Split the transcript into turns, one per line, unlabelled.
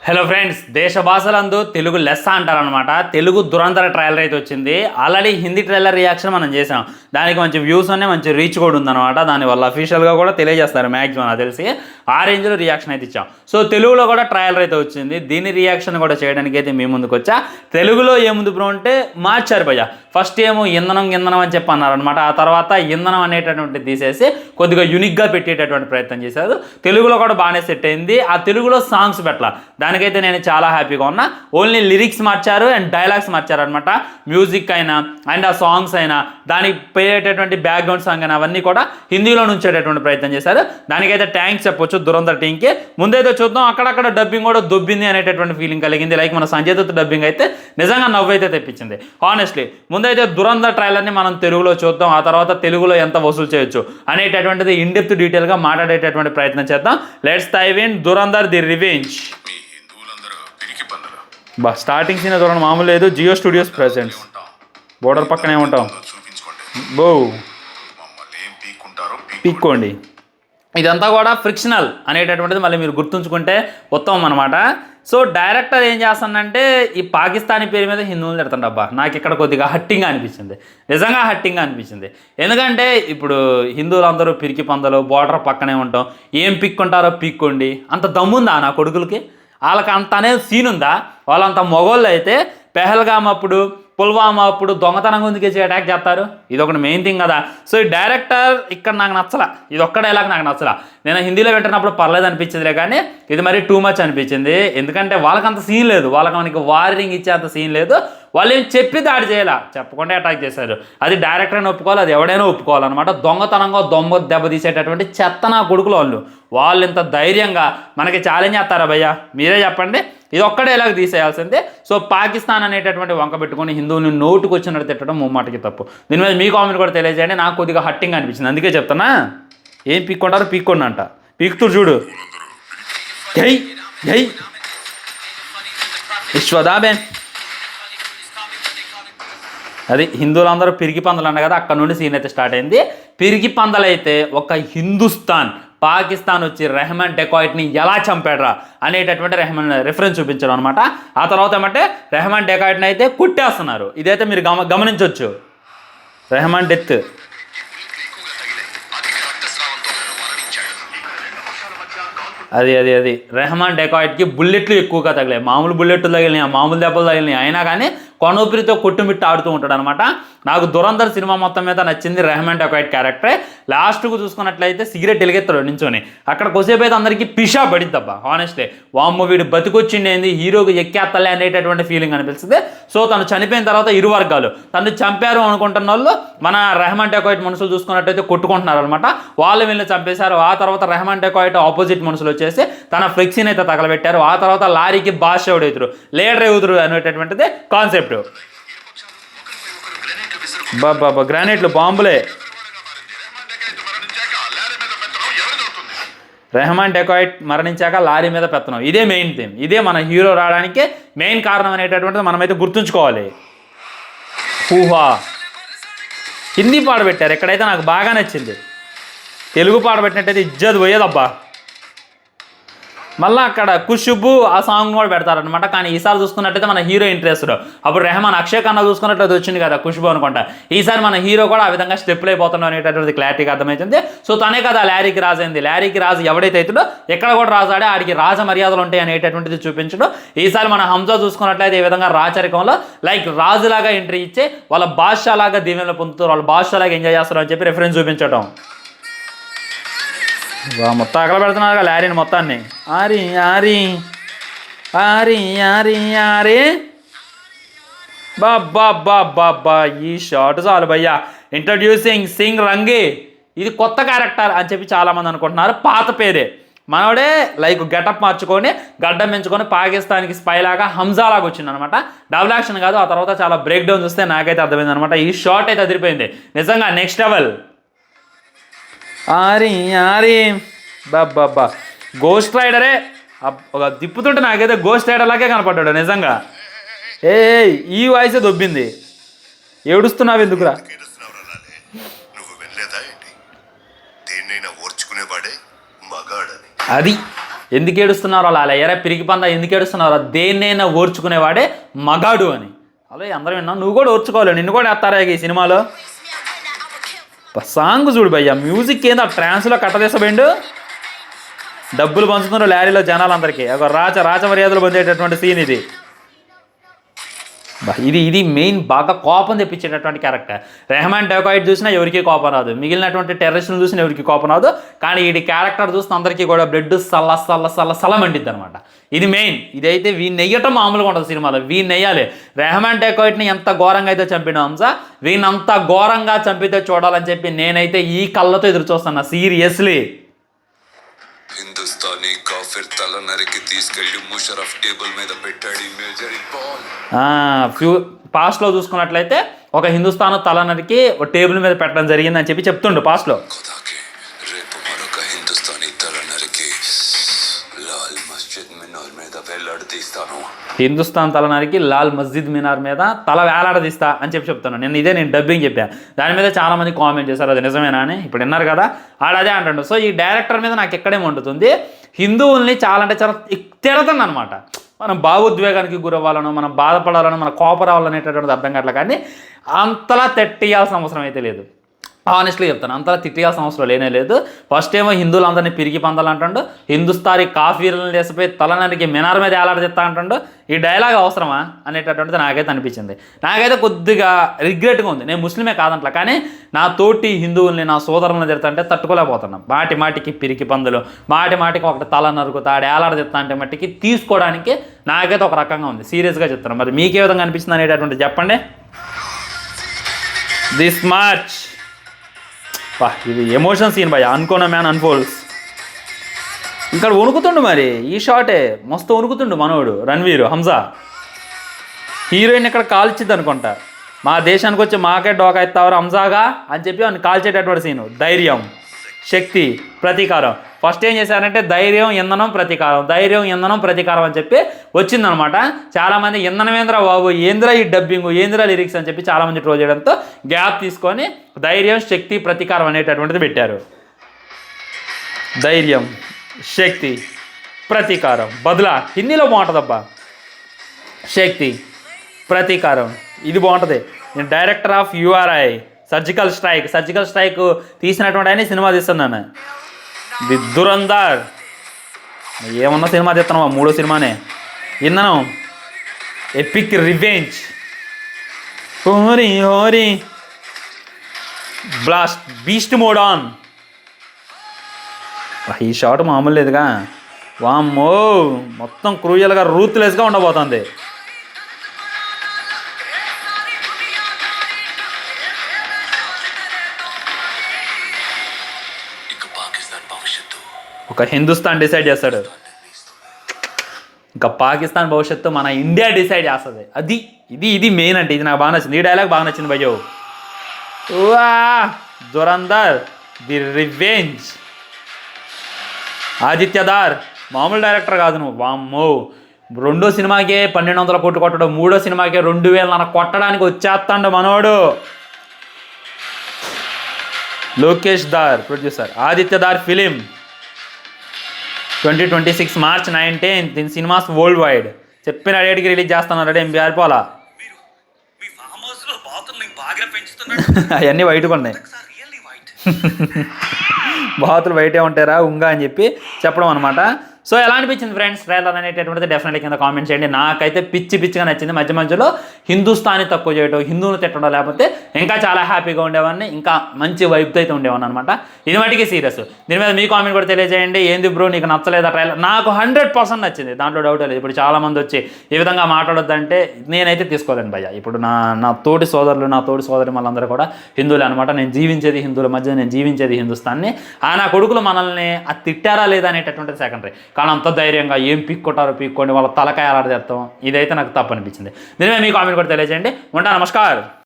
Hello friends, దేశ భాషలందు తెలుగు లెస్స అంటారనమాట. తెలుగు దురంధర ట్రైలర్ అయితే వచ్చింది. ఆల్రెడీ హిందీ ట్రైలర్ రియాక్షన్ మనం చేసాం. దానికి మంచి వ్యూస్ ఉన్నాయి, మంచి రీచ్ కూడా ఉందన్నమాట. దానివల్ల అఫీషియల్గా కూడా తెలియజేస్తారు మ్యాక్సిమం నాకు తెలిసి. ఆ రేంజ్లో రియాక్షన్ అయితే ఇచ్చాం. సో తెలుగులో కూడా ట్రైలర్ అయితే వచ్చింది. దీని రియాక్షన్ కూడా చేయడానికి అయితే మీ ముందుకు వచ్చా. తెలుగులో ఏముంది బ్రో అంటే మార్చారు భయ్య. ఫస్ట్ ఏమో ఇంధనం అని చెప్పి అన్నారనమాట. ఆ తర్వాత ఇంధనం అనేటటువంటి తీసేసి కొద్దిగా యూనిక్గా పెట్టేటటువంటి ప్రయత్నం చేశారు. తెలుగులో కూడా బాగానే సెట్ అయింది. ఆ తెలుగులో సాంగ్స్ పెట్టాల, దానికైతే నేను చాలా హ్యాపీగా ఉన్నా. ఓన్లీ లిరిక్స్ మార్చారు అండ్ డైలాగ్స్ మార్చారు అనమాట. మ్యూజిక్ అయినా అండ్ ఆ సాంగ్స్ అయినా దానికి పోయేటటువంటి బ్యాక్గ్రౌండ్ సాంగ్ అయినా అవన్నీ కూడా హిందీలో నుంచేటటువంటి ప్రయత్నం చేశారు. దానికైతే థ్యాంక్స్ చెప్పొచ్చు దురంధర్ టీంకి. ముందైతే చూద్దాం, అక్కడక్కడ డబ్బింగ్ కూడా దొబ్బింది అనేటటువంటి ఫీలింగ్ కలిగింది. లైక్ మన సంజయ్ దత్ డబ్బింగ్ అయితే నిజంగా నవ్వు అయితే తెప్పించింది హానెస్ట్లీ. ముందైతే దురంధర్ ట్రైలర్ని మనం తెలుగులో చూద్దాం. ఆ తర్వాత తెలుగులో ఎంత వసూలు చేయొచ్చు అనేటటువంటిది ఇన్ డెప్త్ డీటెయిల్గా మాట్లాడేటటువంటి ప్రయత్నం చేద్దాం. Let's dive in Dhurandhar the revenge. బా స్టార్టింగ్ సీన్ చూడండి, మామూలు లేదు. జియో స్టూడియోస్ ప్రెజెంట్స్ బోర్డర్ పక్కనే ఉంటాం. బో పీక్కోండి. ఇదంతా కూడా ఫ్రిక్షనల్ అనేటటువంటిది మళ్ళీ మీరు గుర్తుంచుకుంటే ఉత్తమం అనమాట. సో డైరెక్టర్ ఏం చేస్తానంటే ఈ పాకిస్తానీ పేరు మీద హిందువులు తిడతాడు. అబ్బా నాకు ఇక్కడ కొద్దిగా హట్టింగ్గా అనిపించింది, నిజంగా హట్టింగ్గా అనిపించింది. ఎందుకంటే ఇప్పుడు హిందువులు అందరూ పిరికి పందలు, బోర్డర్ పక్కనే ఉంటాం, ఏం పిక్కుంటారో పీక్కోండి. అంత దమ్ముందా నా కొడుకులకి? వాళ్ళకి అంత అనేది సీన్ ఉందా? వాళ్ళంత మొగోళ్ళు అయితే పెహల్గామ్ అప్పుడు, పుల్వామా అప్పుడు దొంగతనం గుందుకే అటాక్ చేస్తారు. ఇది ఒకటి మెయిన్ థింగ్ కదా. సో ఈ డైరెక్టర్ ఇక్కడ నాకు నచ్చలా. ఇది ఒక్క డైలాగ్ నాకు నచ్చలా. నేను హిందీలో వింటున్నప్పుడు పర్లేదు అనిపించిందిలే, కానీ ఇది మరి టూ మచ్ అనిపించింది. ఎందుకంటే వాళ్ళకంత సీన్ లేదు, వాళ్ళకి మనకి వార్నింగ్ ఇచ్చేంత సీన్ లేదు. వాళ్ళు ఏం చెప్పి దాడి చేయాల, చెప్పకుండా అటాక్ చేశారు. అది డైరెక్టర్ అయినా ఒప్పుకోవాలి, అది ఎవడైనా ఒప్పుకోవాలన్నమాట. దొంగతనంగా దెబ్బతీసేటటువంటి చెత్త నా కొడుకులు వాళ్ళు ఇంత ధైర్యంగా మనకి ఛాలెంజ్ చేస్తారా భయ్యా? మీరే చెప్పండి. ఇది ఒక్కడే ఇలాగ తీసేయాల్సిందే. సో పాకిస్తాన్ అనేటటువంటి వంక పెట్టుకొని హిందువుని నోటుకు వచ్చినట్టు తిట్టడం ముమ్మాటికి తప్పు. దీని మీద మీ కామెంట్ కూడా తెలియజేయండి. నాకు కొద్దిగా హట్టింగ్ అనిపించింది, అందుకే చెప్తున్నా. ఏం పీక్కుంటారో పీక్కోండి అంట. పీకుతురు చూడు. జై జై విశ్వదాబేన్. అది హిందువులందరూ పిరికి పందలు అన్న కదా, అక్కడ నుండి సీన్ అయితే స్టార్ట్ అయింది. పిరికి పందలైతే ఒక హిందుస్థాన్ పాకిస్తాన్ వచ్చి రెహమాన్ డెకాయిట్ని ఎలా చంపాడరా అనేటటువంటి రెహమాన్ రిఫరెన్స్ చూపించడం అనమాట. ఆ తర్వాత ఏమంటే రెహమాన్ డెకాయిట్ని అయితే కుట్టేస్తున్నారు. ఇదైతే మీరు గమనించవచ్చు. రెహమాన్ డెత్ అది రెహమాన్ డెకాయిట్కి బుల్లెట్లు ఎక్కువగా తగిలాయి. మామూలు బుల్లెట్లు తగిలినాయి, మామూలు దెబ్బలు తగిలినాయి. అయినా కానీ కొనూపిరితో కొట్టుమిట్టు ఆడుతూ ఉంటాడు అనమాట. నాకు దురంధర్ సినిమా మొత్తం మీద నచ్చింది రెహమాన్ డెకాయిట్ క్యారెక్టరే. లాస్ట్కు చూసుకున్నట్లయితే సిగరెట్ వెలిగెత్తాడు నించొని. అక్కడ కొద్దిసేపు అయితే అందరికీ పిషా పడిద్దబ్బా హానెస్ట్లీ. వామ్మ వీడు బతికొచ్చిండేంది, హీరోకి ఎక్కేత్తలే అనేటటువంటి ఫీలింగ్ అనిపిస్తుంది. సో తను చనిపోయిన తర్వాత ఇరు వర్గాలు తను చంపారు అనుకుంటున్న వాళ్ళు మన రెహమాన్ డెకాయిట్ మనుషులు చూసుకున్నట్టయితే కొట్టుకుంటున్నారు అనమాట. వాళ్ళు వీళ్ళని చంపేశారు. ఆ తర్వాత రెహమాన్ డెకాయిట్ ఆపోజిట్ మనుషులు వచ్చేసి తన ఫ్లెక్సీని అయితే తగలబెట్టారు. ఆ తర్వాత లారీకి బాష్ ఎవడెదురు, లీడర్ ఎదురు అనేటటువంటిది కాన్సెప్ట్. బాబా గ్రానైట్లు, బాంబులే. రెహమాన్ డెకాయిట్ మరణించాక లారీ మీద పెత్తనం, ఇదే మెయిన్ థీమ్. ఇదే మన హీరో రావడానికి మెయిన్ కారణం అనేటటువంటిది మనమైతే గుర్తుంచుకోవాలి. ఊహా హిందీ పాట పెట్టారు ఎక్కడైతే నాకు బాగా నచ్చింది. తెలుగు పాట పెట్టినట్టయితే ఇజ్జత్ పోయేదబ్బా. మళ్ళీ అక్కడ ఖుష్బు ఆ సాంగ్ కూడా పెడతారనమాట. కానీ ఈసారి చూసుకున్నట్టయితే మన హీరో ఇంట్రెస్ట్. అప్పుడు రెహమాన్ అక్షయ్ ఖన్నా చూసుకున్నట్లయితే వచ్చింది కదా ఖుష్బు అనుకుంటా. ఈసారి మన హీరో కూడా ఆ విధంగా స్టెప్లు అయిపోతున్నాడు అనేటటువంటి క్లారిటీగా అర్థమవుతుంది. సో తనే కదా లారీకి రాజు అయింది. లారీకి రాజు ఎవడైతే అవుతుందో ఎక్కడ కూడా రాజాడే, ఆడికి రాజ మర్యాదలు ఉంటాయి అనేటటువంటిది చూపించడం. ఈసారి మన హంజా చూసుకున్నట్లయితే ఈ విధంగా రాచరికంలో లైక్ రాజులాగా ఎంట్రీ ఇచ్చి వాళ్ళ బాద్షాలాగా దీవెనలు పొందుతారు, వాళ్ళ బాద్షాలాగా ఎంజాయ్ చేస్తారు అని చెప్పి రెఫరెన్స్ చూపించడం. మొత్తం అక్కడ పెడుతున్నారు లారీని మొత్తాన్ని. ఆరి ఆరి ఆరి ఆరి ఆరి బాబా ఈ షార్ట్ చాలు భయ్యా. ఇంట్రడ్యూసింగ్ సింగ్ రంగి. ఇది కొత్త క్యారెక్టర్ అని చెప్పి చాలామంది అనుకుంటున్నారు. పాత పేరే మనోడే లైక్ గెటప్ మార్చుకొని గడ్డం పెంచుకొని పాకిస్తాన్కి స్పైలాగా హంజాలాగా వచ్చింది అనమాట. డబుల్ యాక్షన్ కాదు. ఆ తర్వాత చాలా బ్రేక్ డౌన్ చూస్తే నాకైతే అర్థమైంది అనమాట. ఈ షార్ట్ అయితే అదిరిపోయింది నిజంగా, నెక్స్ట్ లెవెల్. ఆరి ఆరి బాబా గోస్ట్ రైడరే. ఒక తిప్పుతుంటే నాకైతే గోస్ట్ రైడర్ లాగే కనపడ్డాడు నిజంగా. ఈ వాయిసే దొబ్బింది. ఏడుస్తున్నావు ఎందుకురా? అది ఎందుకు ఏడుస్తున్నారో అలా ఎరా పిరికి పందా ఎందుకు ఏడుస్తున్నారో దేన్నైనా ఓర్చుకునేవాడే మగాడు అని. అలా అందరూ విన్నాం, నువ్వు కూడా ఓర్చుకోవాలి, నిన్ను కూడా వేస్తారా ఈ సినిమాలో. సాంగ్ చూడు భయ్యా, మ్యూజిక్ ఏంది ఆ ట్రాన్స్లో కట్టదీసబెండు, డబ్బులు పంచుతున్నారు లారీలో జనాలందరికీ. ఒక రాచ మర్యాదలు పొందేటటువంటి సీన్ ఇది. ఇది మెయిన్ బాగా కోపం తెప్పించేటటువంటి క్యారెక్టర్. రెహమాన్ డెకాయిట్ చూసినా ఎవరికి కోపం రాదు, మిగిలినటువంటి టెర్రరిస్టులు చూసినా ఎవరికి కోపం రాదు, కానీ ఈ క్యారెక్టర్ చూసిన అందరికీ కూడా బ్లడ్ సల్ల మండిద్ది అనమాట. ఇది మెయిన్. ఇదైతే వీడిని నెయ్యటం మామూలుగా ఉంటుంది సినిమాలో, వీడిని నెయ్యాలి. రెహమాన్ డెకాయిట్ని ఎంత ఘోరంగా అయితే చంపిన హంస, వీడిని అంత ఘోరంగా చంపితే చూడాలని చెప్పి నేనైతే ఈ కళ్ళతో ఎదురు చూస్తున్నా సీరియస్లీ.
హిందుస్థానీ కాఫిర్ తల నరికి తీసుకెళ్లి ముషరఫ్ టేబుల్ మీద పెట్టాడు మేజర్ బాల్.
పాస్ట్లో చూసుకున్నట్లయితే ఒక హిందుస్థాన్ తల నరికి టేబుల్ మీద పెట్టడం జరిగిందని చెప్పి చెప్తుండు పాస్ట్లో.
రేపు మరొక హిందుస్థానీ తల నరికి లాల్ మస్జిద్ మినార్ మీద వేలాడదీస్తాను.
హిందుస్థాన్ తల నరికి లాల్ మస్జిద్ మినార్ మీద తల వేలాడదీస్తా అని చెప్పి చెప్తున్నాను. నేను డబ్బింగ్ చెప్పాను, దాని మీద చాలామంది కామెంట్ చేశారు అది నిజమేనా అని. ఇప్పుడు విన్నారు కదా, ఆడదే అంటాడు. సో ఈ డైరెక్టర్ మీద నాకు ఎక్కడే వండుతుంది, హిందువుల్ని చాలా అంటే చాలా తిడతాను అనమాట. మనం భావోద్వేగానికి గురవ్వాలను, మనం బాధపడాలను, మన కోపరావాలనేటటువంటిది అర్థం కావట్లే, కానీ అంతలా తిట్టేయాల్సిన అవసరం అయితే లేదు. ఆనెస్ట్లీ చెప్తాను, అంతలా తిట్టేయాల్సిన అవసరం లేనే లేదు. ఫస్ట్ ఏమో హిందువులందరినీ పిరికి పందాలంటాడు, హిందుస్థానీ కాఫీలను చేసిపోయి తల నరికి మినార్ మీద ఏలాడదీస్తా అంటాడు. ఈ డైలాగ్ అవసరమా అనేటటువంటిది నాకైతే అనిపించింది. నాకైతే కొద్దిగా రిగ్రెట్గా ఉంది. నేను ముస్లిమే కాదంట్లా, కానీ నా తోటి హిందువుల్ని, నా సోదరులను తిడతా అంటే తట్టుకోలేకపోతున్నాం. మాటికి పిరికి పందులు, మాటికి ఒకటి తల నరుకుతా ఏలాడదీస్తా అంటే మట్టికి తీసుకోవడానికి నాకైతే ఒక రకంగా ఉంది. సీరియస్గా చెప్తాను. మరి మీకే విధంగా అనిపిస్తుంది అనేటటువంటి చెప్పండి. దిస్ మచ్ ఇది ఎమోషన్ సీన్ భయ, అనుకోన మ్యాన్ అన్ఫోల్డ్స్. ఇక్కడ వణుకుతుండు మరి, ఈ షాటే మస్తు వణుకుతుండు మనోడు రణ్వీర్ హంజా. హీరోయిన్ ఇక్కడ కాల్చిద్ది అనుకుంటా, మా దేశానికి వచ్చి మాకే డోకా ఎత్తావారు హంజాగా అని చెప్పి అని కాల్చేటటువంటి సీను. ధైర్యం, శక్తి, ప్రతీకారం. ఫస్ట్ ఏం చేశారంటే ధైర్యం, ఇంధనం, ప్రతీకారం అని చెప్పి వచ్చిందనమాట. చాలామంది ఇంధనమేంద్ర బాబు, ఏంద్ర ఈ డబ్బింగ్, ఏంద్ర లిరిక్స్ అని చెప్పి చాలామంది ట్రోల్ చేయడంతో గ్యాప్ తీసుకొని ధైర్యం, శక్తి, ప్రతీకారం అనేటటువంటిది పెట్టారు. ధైర్యం, శక్తి, ప్రతీకారం బదులా హిందీలో బాగుంటుందబ్బా. శక్తి, ప్రతీకారం ఇది బాగుంటుంది. నేను director of Uri surgical strike తీసినటువంటి ఆయన సినిమా తీస్తున్నాను. ది దురంధర్ ఏమన్నా సినిమా తీస్తున్నావా, 3వ సినిమానే. ఇంధనం, ఎపిక్ రివెంజ్, హోరీ బ్లాస్ట్, బీస్ట్ మోడ్ ఆన్. ఈ షాట్ మామూలు లేదుగా, వామ్మో మొత్తం క్రూయల్గా రూత్లెస్గా ఉండబోతుంది. ఒక హిందుస్థాన్ డిసైడ్ చేస్తాడు, ఇంకా పాకిస్తాన్ భవిష్యత్తు మన ఇండియా డిసైడ్ చేస్తుంది. ఇది మెయిన్ అంటే ఇది నాకు బాగా నచ్చింది. ఈ డైలాగ్ బాగా నచ్చింది భయ్యో. Dhurandhar, the revenge. ఆదిత్యదార్ మామూలు డైరెక్టర్ కాదు నువ్వు, వామ్మో. 2వ సినిమాకే 1200 కోట్లు కొట్టడం, 3వ సినిమాకే 2000 కొట్టడానికి వచ్చేస్తాడు మనోడు. Lokesh Dhar producer, Aditya Dhar film 2026 March 19 in cinemas world wide. చెప్పిన డేట్కి రిలీజ్ చేస్తున్నారు. అంటే ఏం పారిపోవాలా, అవన్నీ వైట్గా ఉన్నాయి. బాతులు బయటే ఉంటారా ఉంగా అని చెప్పి చెప్పడం అనమాట. సో ఎలా అనిపించింది ఫ్రెండ్స్ ట్రైలర్ అనేటటువంటిది డెఫినెట్లీ కింద కామెంట్ చేయండి. నాకైతే పిచ్చిగా నచ్చింది. మధ్యలో హిందుస్థానీ తక్కువ చేయడం, హిందువులు తిట్టడం, లేకపోతే ఇంకా చాలా హ్యాపీగా ఉండేవాడిని, ఇంకా మంచి వైబ్తో అయితే ఉండేవాడిని అనమాట. ఇది మటుకి సీరియస్. దీని మీద మీ కామెంట్ కూడా తెలియజేయండి. ఏంది బ్రో నీకు నచ్చలేదా ట్రైలర్? నాకు 100% నచ్చింది, దాంట్లో డౌట్ లేదు. ఇప్పుడు చాలామంది వచ్చి ఈ విధంగా మాట్లాడొద్దంటే నేనైతే తీసుకోలేను భయ్య. ఇప్పుడు నా తోటి సోదరులు, నా తోటి సోదరి వాళ్ళందరూ కూడా హిందువులే అనమాట. నేను జీవించేది హిందువుల మధ్య, నేను జీవించేది హిందుస్థాన్ని. నా కొడుకులు మనల్ని అది తిట్టారా లేదా అనేటటువంటిది సెకండరీ. కానీ అంత ధైర్యంగా ఏం పీక్కోండి వాళ్ళ తలకాయ అలాడేస్తాం, ఇదైతే నాకు తప్పు అనిపించింది. దీని మీద మీ కామెంట్ కూడా తెలియజేయండి. ఉంటా, నమస్కారం.